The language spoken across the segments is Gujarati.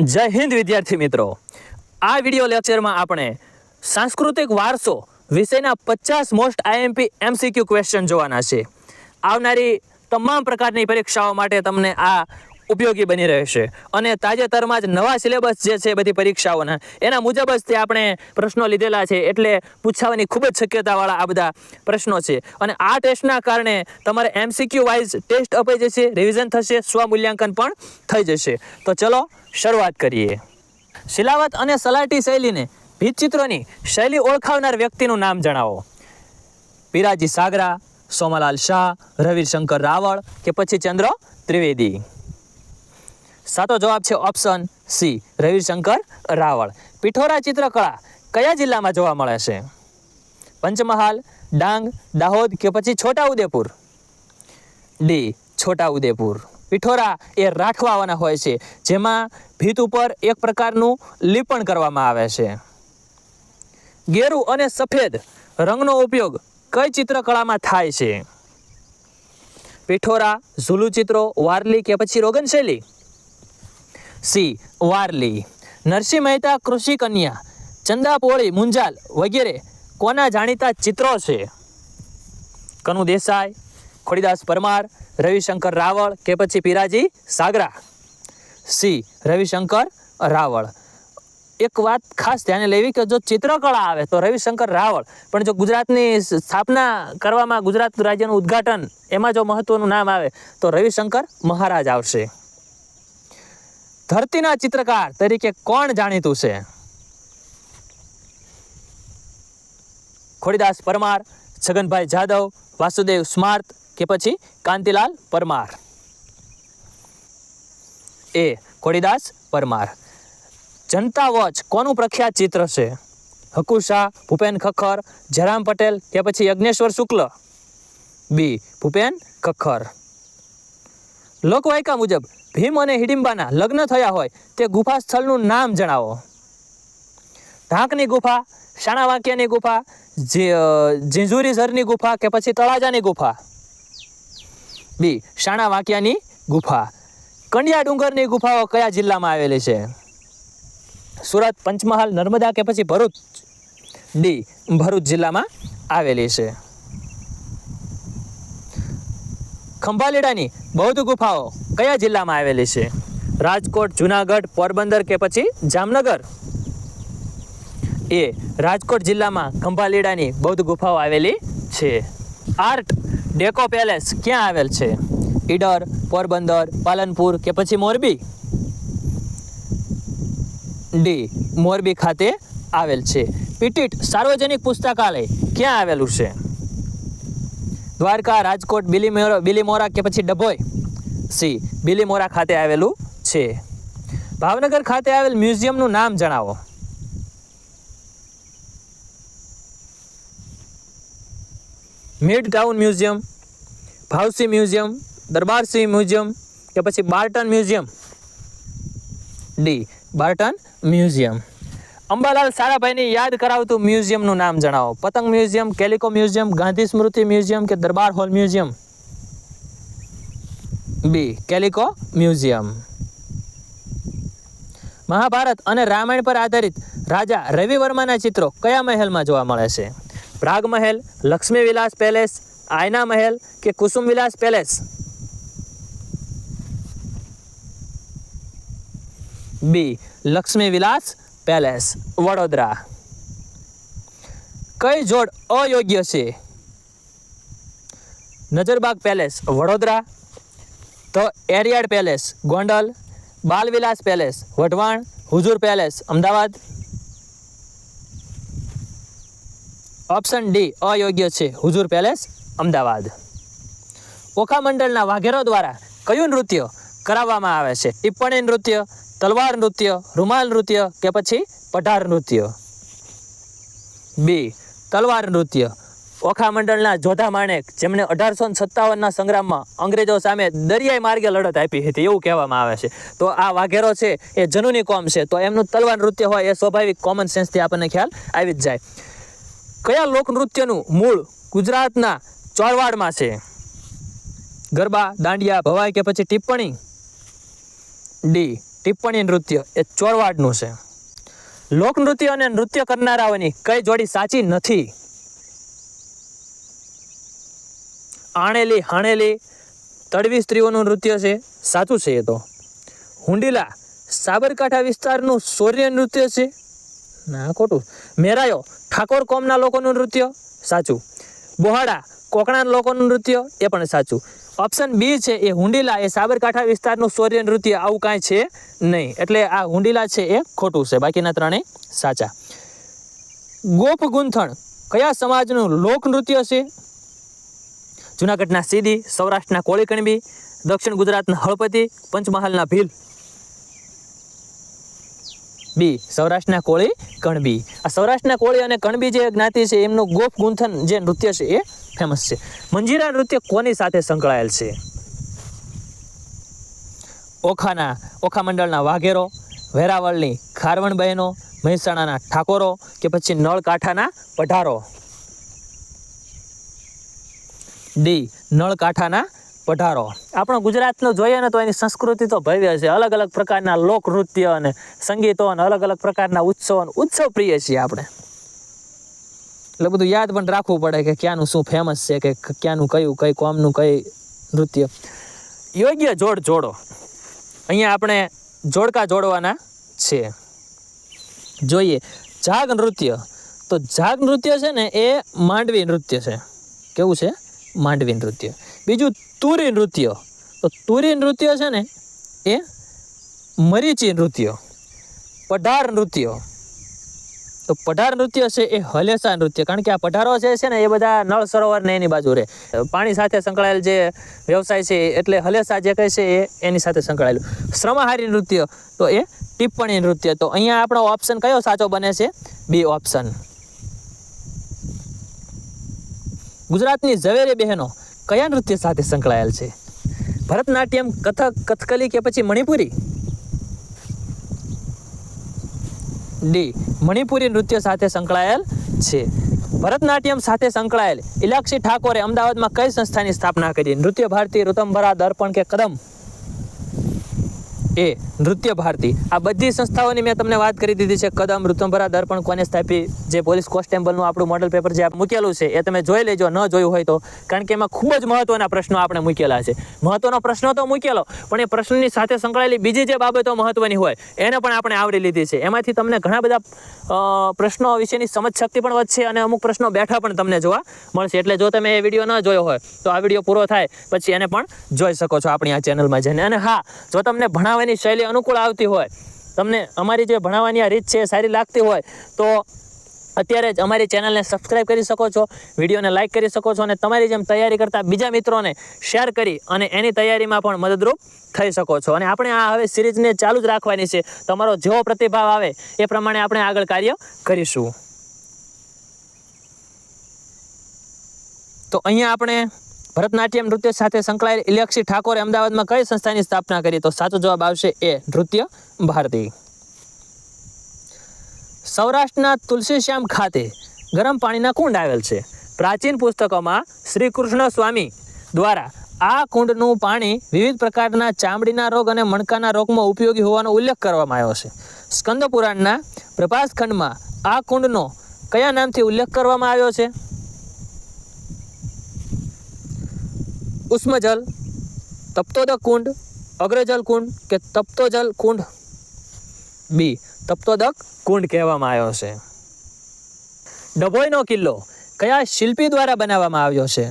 જય હિન્દ વિદ્યાર્થી મિત્રો, આ વિડિયો લેક્ચરમાં આપણે સાંસ્કૃતિક વારસો વિષયના 50 મોસ્ટ આઈએમપી એમસીક્યુ ક્વેશ્ચન જોવાના છે. આવનારી તમામ પ્રકારની પરીક્ષાઓ માટે તમને આ ઉપયોગી બની રહેશે અને તાજેતરમાં જ નવા સિલેબસ જે છે બધી પરીક્ષાઓના એના મુજબ જ તે આપણે પ્રશ્નો લીધેલા છે, એટલે પૂછાવાની ખૂબ જ શક્યતાવાળા આ બધા પ્રશ્નો છે. અને આ ટેસ્ટના કારણે તમારે એમસીક્યુ વાઇઝ ટેસ્ટ અપાઈ જશે, રિવિઝન થશે, સ્વમૂલ્યાંકન પણ થઈ જશે. તો ચલો શરૂઆત કરીએ. શિલાવત અને સલાટી શૈલીને ભીંતચિત્રોની શૈલી ઓળખાવનાર વ્યક્તિનું નામ જણાવો. પીરાજી સાગરા, સોમાલાલ શાહ, રવિશંકર રાવળ કે પછી ચંદ્ર ત્રિવેદી. સાચો જવાબ છે ઓપ્શન સી, રવિશંકર રાવળ. પિઠોરા ચિત્રકળા કયા જિલ્લામાં જોવા મળે છે? પંચમહાલ, ડાંગ, દાહોદ કે પછી છોટાઉદેપુર? ડી, છોટાઉદેપુર. પિઠોરા એ રાઠવાવાના હોય છે, જેમાં ભીત ઉપર એક પ્રકારનું લીપણ કરવામાં આવે છે. ગેરુ અને સફેદ રંગનો ઉપયોગ કઈ ચિત્રકળામાં થાય છે? પિઠોરા, ઝુલુ ચિત્રો, વારલી કે પછી રોગન શૈલી? સી, વારલી. નરસિંહ મહેતા, કૃષિ કન્યા, ચંદાપોળી, મુંજાલ વગેરે કોના જાણીતા ચિત્રો છે? કનુ દેસાઈ, ખોડીદાસ પરમાર, રવિશંકર રાવળ કે પછી પીરાજી સાગરા? સી, રવિશંકર રાવળ. એક વાત ખાસ ધ્યાને લેવી કે જો ચિત્રકળા આવે તો રવિશંકર રાવળ, પણ જો ગુજરાતની સ્થાપના કરવામાં, ગુજરાત રાજ્યનું ઉદ્ઘાટન એમાં જો મહત્વનું નામ આવે તો રવિશંકર મહારાજ આવશે. ધરતીના ચિત્રકાર તરીકે કોણ જાણીતું છે? ખોડીદાસ પરમાર, છગનભાઈ જાદવ, વાસુદેવ સ્માર્ત કે પછી કાંતિલાલ પરમાર? એ, ખોડીદાસ પરમાર. જનતા વોચ કોનું પ્રખ્યાત ચિત્ર છે? હકુ શાહ, ભૂપેન ખખ્ખર, જયરામ પટેલ કે પછી યજ્ઞેશ્વર શુક્લ? બી, ભૂપેન ખખ્ખર. લોકવાયકા મુજબ ભીમ અને હિડિંબાના લગ્ન થયા હોય તે ગુફા સ્થળનું નામ જણાવો. ઢાંકની ગુફા, શાણાવાક્યાની ગુફા, ઝીંઝુરીઝરની ગુફા કે પછી તળાજાની ગુફા? બી, શાણાવાક્યાની ગુફા. કંડિયા ડુંગરની ગુફાઓ કયા જિલ્લામાં આવેલી છે? સુરત, પંચમહાલ, નર્મદા કે પછી ભરૂચ? ડી, ભરૂચ જિલ્લામાં આવેલી છે. ખંભાલીડાની બૌદ્ધ ગુફાઓ કયા જિલ્લામાં આવેલી છે? રાજકોટ, જુનાગઢ, પોરબંદર કે પછી જામનગર? એ, રાજકોટ જિલ્લામાં ખંભાલીડાની બૌદ્ધ ગુફાઓ આવેલી છે. આર્ટ ડેકો પેલેસ ક્યાં આવેલ છે? ઈડર, પોરબંદર, પાલનપુર કે પછી મોરબી? ડી, મોરબી ખાતે આવેલ છે. પીટીટ સાર્વજનિક પુસ્તકાલય ક્યાં આવેલું છે? દ્વારકા, રાજકોટ, બિલીમોરા કે પછી ડભોઈ? સી, બિલીમોરા ખાતે આવેલું છે. ભાવનગર ખાતે આવેલ મ્યુઝિયમનું નામ જણાવો. Mid town museum, Bhavsi museum, Darbarsinh museum કે પછી Barton museum? D, Barton museum. Ambalal સારાભાઈની યાદ કરાવતું મ્યુઝિયમનું નામ જણાવો. Patang museum, Calico museum, Gandhi Smriti museum કે Darbar hall museum? B, Calico museum. Mahabharat અને રામાયણ પર આધારિત રાજા રવિવર્માના ચિત્રો કયા મહેલમાં જોવા મળે છે? પ્રાગ મહેલ, લક્ષ્મી વિલાસ પેલેસ, આયના મહેલ કે Kusum Vilas palace? B, Lakshmi Vilas palace, Vadodara. કઈ જોડ અયોગ્ય છે? નજરબાગ પેલેસ, વડોદરા, ધ એરિયાડ palace, Gondal, Balvilas palace, Wadhwan, Hujur palace, Ahmedabad? Option D, અયોગ્ય છે, હુજુર પેલેસ, અમદાવાદ. ઓખા મંડળના વાઘેરો દ્વારા કયું નૃત્ય કરાવવામાં આવે છે? ટિપ્પણી નૃત્ય, તલવાર નૃત્ય, રૂમાલ નૃત્ય કે પછી પઢાર નૃત્ય? બી, તલવાર નૃત્ય. ઓખા મંડળના જોધા માણેક, જેમણે 1857ના સંગ્રામમાં અંગ્રેજો સામે દરિયાઈ માર્ગે લડત આપી હતી એવું કહેવામાં આવે છે. તો આ વાઘેરો છે એ જનુની કોમ છે, તો એમનું તલવાર નૃત્ય હોય એ સ્વાભાવિક કોમન સેન્સથી આપણને ખ્યાલ આવી જ જાય. કયા લોકનૃત્યનું મૂળ ગુજરાતના ચોરવાડમાં છે? ગરબા, દાંડિયા, ભવાઈ કે પછી ટિપ્પણી? ડી, ટિપ્પણી નૃત્ય એ ચોરવાડનું છે. લોકનૃત્ય અને નૃત્ય કરનારાઓની કઈ જોડી સાચી નથી? આણેલી હાણેલી તડવી સ્ત્રીઓનું નૃત્ય છે, સાચું છે એ તો. હુંડીલા સાબરકાંઠા વિસ્તારનું શૌર્ય નૃત્ય છે, ના ખોટું. મેરાયો ઠાકોર કોમના લોકોનું નૃત્ય, સાચું. બોહાડા કોકણા લોકોનું નૃત્ય, એ પણ સાચું. ઓપ્શન બી છે એ હુંડીલા એ સાબરકાંઠા વિસ્તારનું શૌર્ય નૃત્ય, આવું કાંઈ છે નહીં. એટલે આ હુંડીલા છે એ ખોટું છે, બાકીના ત્રણેય સાચા. ગોપ ગુંથણ કયા સમાજનું લોકનૃત્ય છે? જુનાગઢના સીધી, સૌરાષ્ટ્રના કોળી કણબી, દક્ષિણ ગુજરાતના હળપતિ, પંચમહાલના ભીલ. બી સૌરાષ્ટ્રના કોળી કણબી. આ સૌરાષ્ટ્રના કોળી અને કણબી જે જ્ઞાતિ છે એમનું ગોપ ગુંથન જે નૃત્ય છે એ ફેમસ છે. મંજીરા નૃત્ય કોની સાથે સંકળાયેલ છે? ઓખા મંડળના વાઘેરો, વેરાવળની ખારવણ બહેનો, મહેસાણાના ઠાકોરો કે પછી નળકાંઠાના પઢારો? ડી નળકાંઠાના પઢારો. આપણો ગુજરાતનો જોઈએ ને તો એની સંસ્કૃતિ તો ભવ્ય છે. અલગ અલગ પ્રકારના લોકનૃત્ય અને સંગીતો અને અલગ અલગ પ્રકારના ઉત્સવ પ્રિય છીએ આપણે. એટલે બધું યાદ પણ રાખવું પડે કે ક્યાંનું શું ફેમસ છે, કે ક્યાંનું કઈ કોમનું કઈ નૃત્ય. યોગ્ય જોડો. અહીંયા આપણે જોડકા જોડવાના છે. જોઈએ જાગ નૃત્ય. તો જાગ નૃત્ય છે ને એ માંડવી નૃત્ય છે. કેવું છે? માંડવી નૃત્ય. બીજું તુરી નૃત્ય. તો તુરી નૃત્ય છે ને એ મરીચી નૃત્ય. પઢાર નૃત્ય. તો પઢાર નૃત્ય છે એ હલેસા નૃત્ય. કારણ કે આ પઢારો છે ને એ બધા નળ સરોવર ને એની બાજુ રહે, પાણી સાથે સંકળાયેલ જે વ્યવસાય છે, એટલે હલેસા જે કહે છે એ એની સાથે સંકળાયેલું. શ્રમહારી નૃત્ય તો એ ટિપ્પણી નૃત્ય. તો અહીંયા આપણો ઓપ્શન કયો સાચો બને છે? B option. ગુજરાતની ઝવેરી બહેનો કયા નૃત્ય સાથે સંકળાયેલ છે? ભરતનાટ્યમ, કથક, કથકલી કે પછી મણિપુરી? ડી મણિપુરી નૃત્ય સાથે સંકળાયેલ છે. ભરતનાટ્યમ સાથે સંકળાયેલ ઇલાક્ષી ઠાકોરે અમદાવાદમાં કઈ સંસ્થાની સ્થાપના કરી? નૃત્ય ભારતી, ઋતંભરા, દર્પણ કે કદમ? એ નૃત્ય ભારતી. આ બધી સંસ્થાઓની મેં તમને વાત કરી દીધી છે. કદમ, ઋતંભરા, દર્પણ કોને સ્થાપી? જે પોલીસ કોન્સ્ટેબલનું આપણું મોડલ પેપર જે મૂકેલું છે એ તમે જોઈ લેજો, ન જોયું હોય તો. કારણ કે એમાં ખૂબ જ મહત્વના પ્રશ્નો આપણે મૂકેલા છે. મહત્વનો પ્રશ્ન તો મૂકેલો, પણ એ પ્રશ્નની સાથે સંકળાયેલી બીજી જે બાબતો મહત્વની હોય એને પણ આપણે આવરી લીધી છે. એમાંથી તમને ઘણા બધા પ્રશ્નો વિશેની સમજ શક્તિ પણ વધશે અને અમુક પ્રશ્નો બેઠા પણ તમને જોવા મળશે. એટલે જો તમે એ વિડીયો ન જોયો હોય તો આ વિડીયો પૂરો થાય પછી એને પણ જોઈ શકો છો આપણી આ ચેનલમાં જઈને. અને હા, જો તમને ભણાવવાની શૈલી અનુકૂળ આવતી હોય, તમને અમારી જે ભણાવવાની આ રીત છે સારી લાગતી હોય, તો અત્યારે જ અમારી ચેનલને સબસ્ક્રાઈબ કરી શકો છો, વિડીયોને લાઇક કરી શકો છો અને તમારી જેમ તૈયારી કરતા બીજા મિત્રોને શેર કરી અને એની તૈયારીમાં પણ મદદરૂપ થઈ શકો છો. અને આપણે આ હવે સિરીઝને ચાલુ જ રાખવાની છે. તમારો જેવો પ્રતિભાવ આવે એ પ્રમાણે આપણે આગળ કાર્ય કરીશું. તો અહીંયા આપણે ભરતનાટ્યમ નૃત્ય સાથે સંકળાયેલ ઇલાક્ષી ઠાકોરે અમદાવાદમાં કઈ સંસ્થાની સ્થાપના કરી? તો સાચો જવાબ આવશે એ નૃત્ય ભારતી. સૌરાષ્ટ્રના તુલસીશ્યામ ખાતે ગરમ પાણીના કુંડ આવેલ છે. પ્રાચીન પુસ્તકોમાં શ્રી કૃષ્ણ સ્વામી દ્વારા આ કુંડનું પાણી વિવિધ પ્રકારના ચામડીના રોગ અને મણકાના રોગમાં ઉપયોગી હોવાનો ઉલ્લેખ કરવામાં આવ્યો છે. સ્કંદ પુરાણના પ્રભાસ ખંડમાં આ કુંડનો કયા નામથી ઉલ્લેખ કરવામાં આવ્યો છે? ઉષ્મજલ, તપ્તોદક કુંડ, અગ્રજલ કુંડ કે તપ્તોજલ કુંડ? બી તપ્તોદક કુંડ કહેવામાં આવ્યો છે. ડભોઈનો કિલ્લો કયા શિલ્પી દ્વારા બનાવવામાં આવ્યો છે?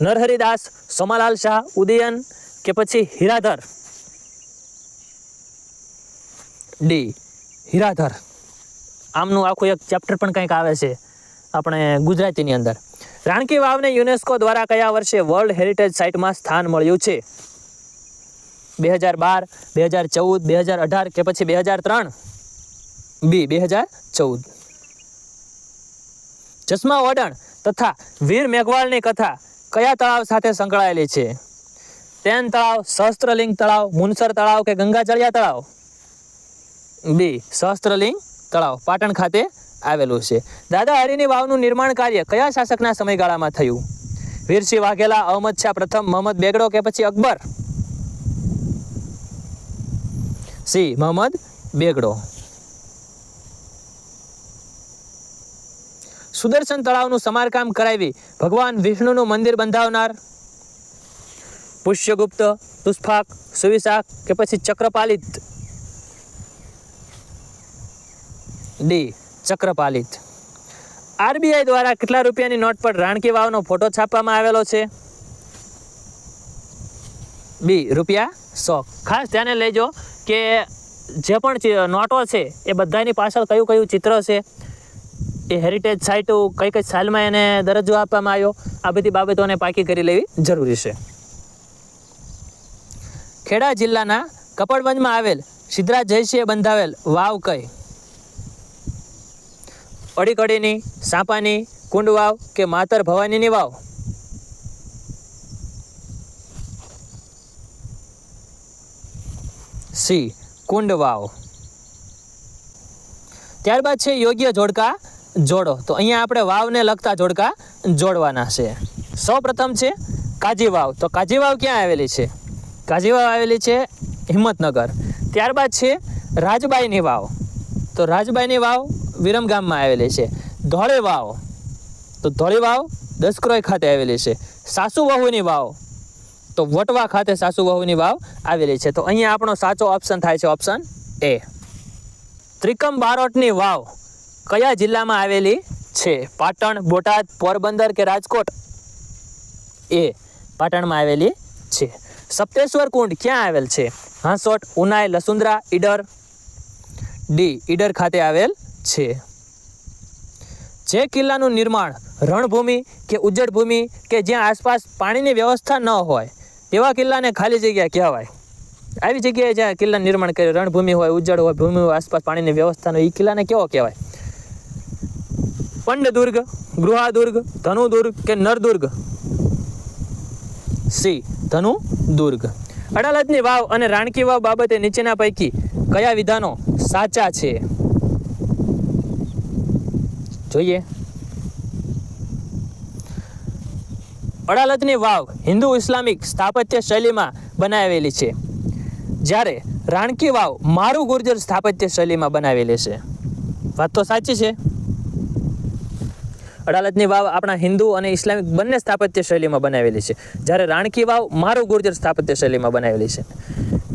નરહરિદાસ, સોમાલાલ શાહ, ઉદયન કે પછી હીરાધર? ડી હીરાધર. આમનું આખું એક ચેપ્ટર પણ કંઈક આવે છે આપણે ગુજરાતીની અંદર. રાણકી વાવને યુનેસ્કો દ્વારા કયા વર્ષે વર્લ્ડ હેરિટેજ સાઇટમાં સ્થાન મળ્યું છે? 2012, 2014, 2018 કે પછી 2003? બી 2014. ચશ્મા ઓડણ તથા વીર મેઘવાળની કથા કયા તળાવ સાથે સંકળાયેલી છે? તેન તળાવ, સહસ્ત્રલિંગ તળાવ, મુનસર તળાવ કે ગંગાજળિયા તળાવ? બી સહસ્ત્રલિંગ તળાવ પાટણ ખાતે આવેલું છે. દાદા હરીની વાવનું નિર્માણ કાર્ય કયા શાસકના સમયગાળામાં થયું? વીરસિંહ વાઘેલા, અહમદ શાહ પ્રથમ, મોહમ્મદ બેગડો કે પછી અકબર? સી મોહમ્મદ બેગડો. સુદર્શન તળાવનું સમારકામ કરાવી ભગવાન વિષ્ણુનું મંદિર બંધાવનાર? પુષ્યગુપ્ત, તુષ્ફાક, સુવિશાખ કે પછી ચક્રપાલિત? ડી ચક્રપાલિત. આરબીઆઈ દ્વારા કેટલા રૂપિયાની નોટ પર રાણકી વાવનો ફોટો છાપવામાં આવેલો છે? બી ₹100. ખાસ ધ્યાને લેજો કે જે પણ નોટો છે એ બધાની પાછળ કયું કયું ચિત્ર છે, એ હેરિટેજ સાઇટો કઈ કઈ સાલમાં એને દરજ્જો આપવામાં આવ્યો, આ બધી બાબતોને પાકી કરી લેવી જરૂરી છે. ખેડા જિલ્લાના કપડવંજમાં આવેલ સિદ્ધરાજ જયસિંહે બંધાવેલ વાવ કઈ? અડીકડીની, સાપાની, કુંડ વાવ કે માતર ભવાનીની વાવ? સી કુંડ વાવ. ત્યારબાદ છે યોગ્ય જોડકા જોડો. તો અહીંયા આપણે વાવને લગતા જોડકા જોડવાના છે. સૌ પ્રથમ છે કાજી વાવ. તો કાજી વાવ ક્યાં આવેલી છે? કાજી વાવ આવેલી છે હિંમતનગર. ત્યારબાદ છે રાજબાઈની વાવ. તો રાજબાઈની વાવ વિરમગામમાં આવેલી છે. ધોળી વાવ, તો ધોળી વાવ દસક્રોઈ ખાતે આવેલી છે. સાસુ વહુની વાવ, તો વટવા ખાતે સાસુ વહુની વાવ આવેલી છે. તો અહીંયા આપણો સાચો ઓપ્શન થાય છે ઓપ્શન એ. ત્રિકમ બારોટની વાવ કયા જિલ્લામાં આવેલી છે? પાટણ, બોટાદ, પોરબંદર કે રાજકોટ? એ પાટણમાં આવેલી છે. સપ્તેશ્વર કુંડ ક્યાં આવેલ છે? હાંસોટ, ઉનાઈ, લસુંદરા, ઈડર? ડી ઈડર ખાતે આવેલ છે. જે કિલ્લાનું નિર્માણ રણભૂમિ કે ઉજ્જડ ભૂમિ કે જ્યાં આસપાસ પાણીની વ્યવસ્થા ન હોય તેવા કિલ્લાને ખાલી જગ્યા કહેવાય? આવી જગ્યાએ જ્યાં કિલ્લાનું નિર્માણ કર્યું, રણભૂમિ હોય, ઉજ્જડ હોય, ભૂમિ હોય, આસપાસ પાણીની વ્યવસ્થા હોય, એ કિલ્લાને કેવો કહેવાય? પંડદુર્ગ, ગૃહાદુર્ગ, ધનુદુર્ગ કે નરદુર્ગ? સી ધનુદુર્ગ. અડાલજની વાવ અને રાણકી વાવ બાબતે નીચેના પૈકી કયા વિધાનો સાચા છે? જોઈએ. અડાલજની વાવ હિન્દુ ઇસ્લામિક સ્થાપત્ય શૈલીમાં બનાવેલી છે, જ્યારે રાણકી વાવ મારું ગુર્જર સ્થાપત્ય શૈલીમાં બનાવેલી છે. વાત તો સાચી છે. અડાલજની વાવ આપણા હિન્દુ અને ઇસ્લામિક બંને સ્થાપત્ય શૈલીમાં બનાવેલી છે, જ્યારે રાણકી વાવ મારું ગુર્જર સ્થાપત્ય શૈલીમાં બનાવેલી છે.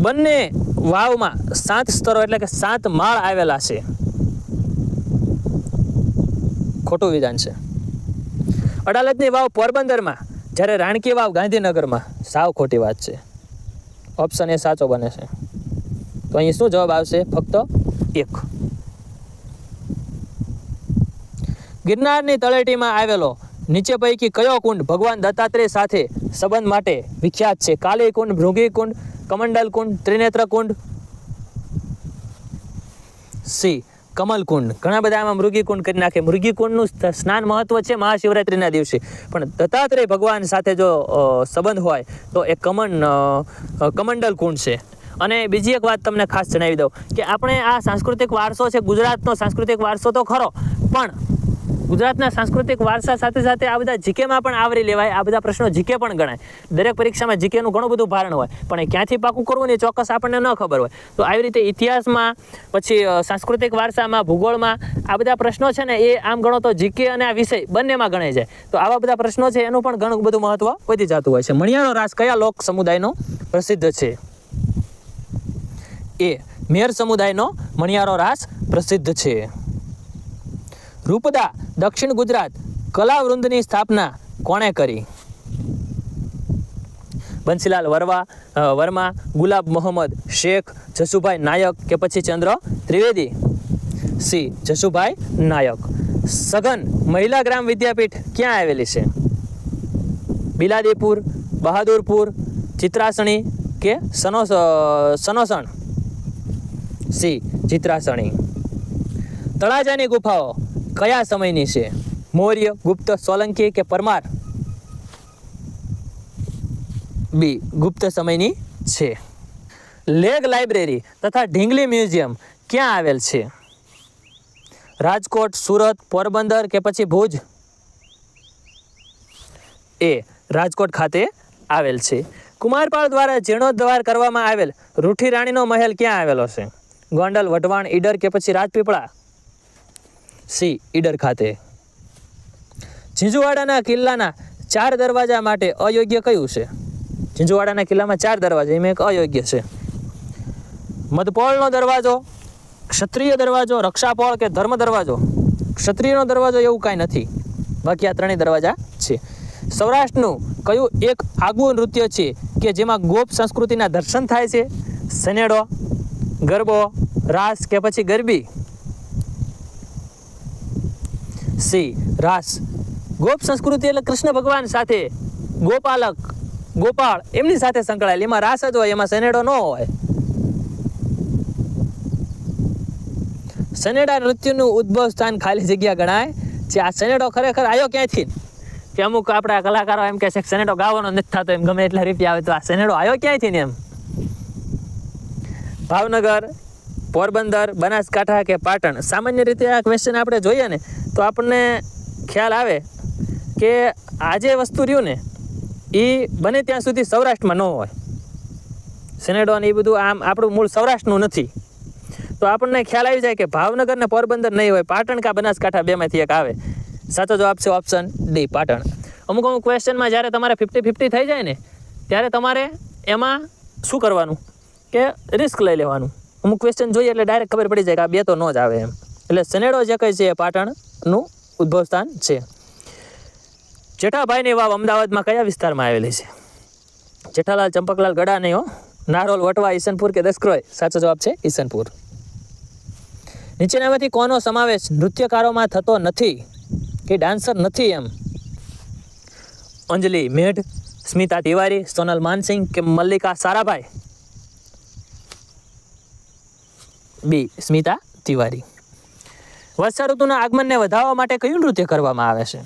બંને વાવમાં 7 સ્તરો એટલે કે 7 માળ આવેલા છે. ખોટું વિધાન છે. અડાલજની વાવ પોરબંદરમાં, જ્યારે રાણકી વાવ ગાંધીનગરમાં. સાવ ખોટી વાત છે. ઓપ્શન એ સાચો બને છે. તો અહીં શું જવાબ આવશે? ફક્ત 1. ગિરનારની તળેટીમાં આવેલો નીચે પૈકી કયો કુંડ ભગવાન દત્તાત્રેય સાથે સંબંધ માટે વિખ્યાત છે? કાલી કુંડ, ભૃગી કુંડ, કમંડલ કુંડ, ત્રિનેત્ર કુંડ? સી કમલ કુંડ. ઘણા બધા આમાં મૃગી કુંડ કરી નાખે. મૃગી કુંડનું સ્નાન મહત્વ છે મહાશિવરાત્રિના દિવસે, પણ દત્તાત્રેય ભગવાન સાથે જો સંબંધ હોય તો એ કમંડલ કુંડ છે. અને બીજી એક વાત તમને ખાસ જણાવી દઉં કે આપણે આ સાંસ્કૃતિક વારસો છે, ગુજરાતનો સાંસ્કૃતિક વારસો તો ખરો, પણ ગુજરાતના સાંસ્કૃતિક વારસા સાથે સાથે આ બધા જીકેમાં પણ આવરી લેવાય. આ બધા પ્રશ્નો જીકે પણ ગણાય. દરેક પરીક્ષામાં જીકેનું ઘણું બધું ભારણ હોય, પણ એ ક્યાંથી પાકું કરવું ને ચોક્કસ આપણને ન ખબર હોય. તો આવી રીતે ઇતિહાસમાં, પછી સાંસ્કૃતિક વારસામાં, ભૂગોળમાં આ બધા પ્રશ્નો છે ને એ આમ ગણો તો જીકે અને આ વિષય બંનેમાં ગણાઈ જાય. તો આવા બધા પ્રશ્નો છે એનું પણ ઘણું બધું મહત્વ વધી જતું હોય છે. મણિયારો રાસ કયા લોક સમુદાયનો પ્રસિદ્ધ છે? એ મેર સમુદાયનો મણિયારો રાસ પ્રસિદ્ધ છે. રૂપદા દક્ષિણ ગુજરાત કલાવૃંદની સ્થાપના કોણે કરી? બંસીલાલ વર્મા, ગુલાબ મોહમ્મદ શેખ, જસુભાઈ નાયક કે પછી ચંદ્ર ત્રિવેદી? સી જસુભાઈ નાયક. સઘન મહિલા ગ્રામ વિદ્યાપીઠ ક્યાં આવેલી છે? બિલાડીપુર, બહાદુરપુર, ચિત્રાસણી કે સનોસણ? સી ચિત્રાસણી. તળાજાની ગુફાઓ કયા સમયની છે? મૌર્ય, ગુપ્ત, સોલંકી કે પરમાર? બી ગુપ્ત સમયની છે. લેગ લાઇબ્રેરી તથા ઢીંગલી મ્યુઝિયમ ક્યાં આવેલ છે? રાજકોટ, સુરત, પોરબંદર કે પછી ભુજ? એ રાજકોટ ખાતે આવેલ છે. કુમારપાળ દ્વારા જીર્ણોદ્ધાર કરવામાં આવેલ રૂઠી રાણીનો મહેલ ક્યાં આવેલો છે? ગોંડલ, વઢવાણ, ઈડર કે પછી રાજપીપળા? સી, ઈડર ખાતે. ઝીંઝુવાડાના કિલ્લાના 4 દરવાજા માટે અયોગ્ય કયું છે? ઝીંઝુવાડાના કિલ્લામાં 4 દરવાજા, એમાં એક અયોગ્ય છે. મધપોળનો દરવાજો, ક્ષત્રિય દરવાજો, રક્ષાપોળ કે ધર્મ દરવાજો? ક્ષત્રિયનો દરવાજો એવું કાંઈ નથી, બાકી આ 3 દરવાજા છે. સૌરાષ્ટ્રનું કયું એક આગવું નૃત્ય છે કે જેમાં ગોપ સંસ્કૃતિના દર્શન થાય છે? સનેડો, ગરબો, રાસ કે પછી ગરબી? સી, રાસ. ગોપ સંસ્કૃતિ એટલે કૃષ્ણ ભગવાન સાથે ગોપાલક, ગોપાળ એમની સાથે સંકળાયેલ, એમાં રાસ જ હોય, એમાં સનેડો ન હોય. સનેડા નૃત્યનું ઉદ્ભવ સ્થાન ખાલી જગ્યા ગણાય છે. આ સનેડો ખરેખર આવ્યો ક્યાંથી? કે અમુક આપણા કલાકારો એમ કહે છે કે સનેડો ગાવાનો નથી થતો, એમ ગમે એટલા રૂપિયા આવે તો આ સનેડો આવ્યો ક્યાંથી ને એમ. ભાવનગર, પોરબંદર, બનાસકાંઠા કે પાટણ? સામાન્ય રીતે આ ક્વેશ્ચન આપણે જોઈએ ને તો આપણને ખ્યાલ આવે કે આ જે વસ્તુ રહ્યું ને એ બને ત્યાં સુધી સૌરાષ્ટ્રમાં ન હોય. સનેડો ને એ બધું આમ આપણું મૂળ સૌરાષ્ટ્રનું નથી, તો આપણને ખ્યાલ આવી જાય કે ભાવનગર ને પોરબંદર નહીં હોય, પાટણ કે બનાસકાંઠા બેમાંથી એક આવે. સાચો જવાબ છે ઓપ્શન ડી, પાટણ. અમુક ક્વેશ્ચનમાં જ્યારે તમારે 50-50 થઈ જાય ને ત્યારે તમારે એમાં શું કરવાનું કે રિસ્ક લઈ લેવાનું. અમુક ક્વેશ્ચન જોઈએ એટલે ડાયરેક્ટ ખબર પડી જાય કે આ 2 તો ન જ આવે એમ. એટલે સનેડો જે કહે છે એ પાટણનું ઉદ્ભવ સ્થાન છે. જેઠાભાઈની વાવ અમદાવાદમાં કયા વિસ્તારમાં આવેલી છે? જેઠાલાલ, ચંપકલાલ, ગડા નહીં હો. નારોલ, વટવા, ઈસનપુર કે દસક્રોય? સાચો જવાબ છે ઈસનપુર. નીચેનામાંથી કોનો સમાવેશ નૃત્યકારોમાં થતો નથી કે ડાન્સર નથી એમ? અંજલિ મેઢ, સ્મિતા તિવારી, સોનલ માનસિંહ કે મલ્લિકા સારાભાઈ? બી, સ્મિતા તિવારી. વર્ષા ઋતુના આગમનને વધારવા માટે કયું નૃત્ય કરવામાં આવે છે?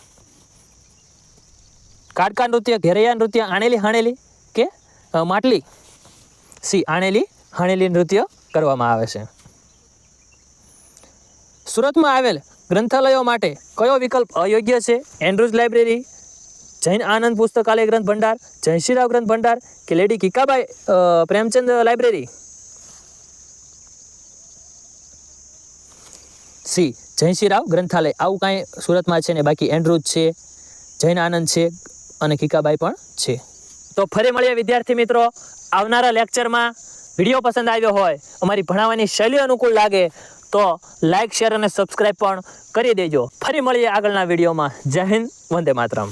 કાડકા નૃત્ય, ઘેરૈયા નૃત્ય, આણેલી હાણેલી કે માટલી? સી, આણેલી હાણેલી નૃત્ય કરવામાં આવે છે. સુરતમાં આવેલ ગ્રંથાલયો માટે કયો વિકલ્પ અયોગ્ય છે? એન્ડ્રુઝ લાઇબ્રેરી, જૈન આનંદ પુસ્તકાલય ગ્રંથ ભંડાર, જયશ્રીરાવ ગ્રંથ ભંડાર કે લેડી કિકાબાઈ પ્રેમચંદ લાઇબ્રેરી? સી, જયશ્રીરાવ ગ્રંથાલય. આવું કાંઈ સુરતમાં છે ને, બાકી એન્ડ્રુઝ છે, જૈન આનંદ છે અને કિકાબાઈ પણ છે. તો ફરી મળીએ વિદ્યાર્થી મિત્રો આવનારા લેક્ચરમાં. વિડીયો પસંદ આવ્યો હોય, અમારી ભણાવવાની શૈલી અનુકૂળ લાગે તો લાઇક, શેર અને સબસ્ક્રાઈબ પણ કરી દેજો. ફરી મળીએ આગળના વિડીયોમાં. જય હિન્દ, વંદે માતરમ.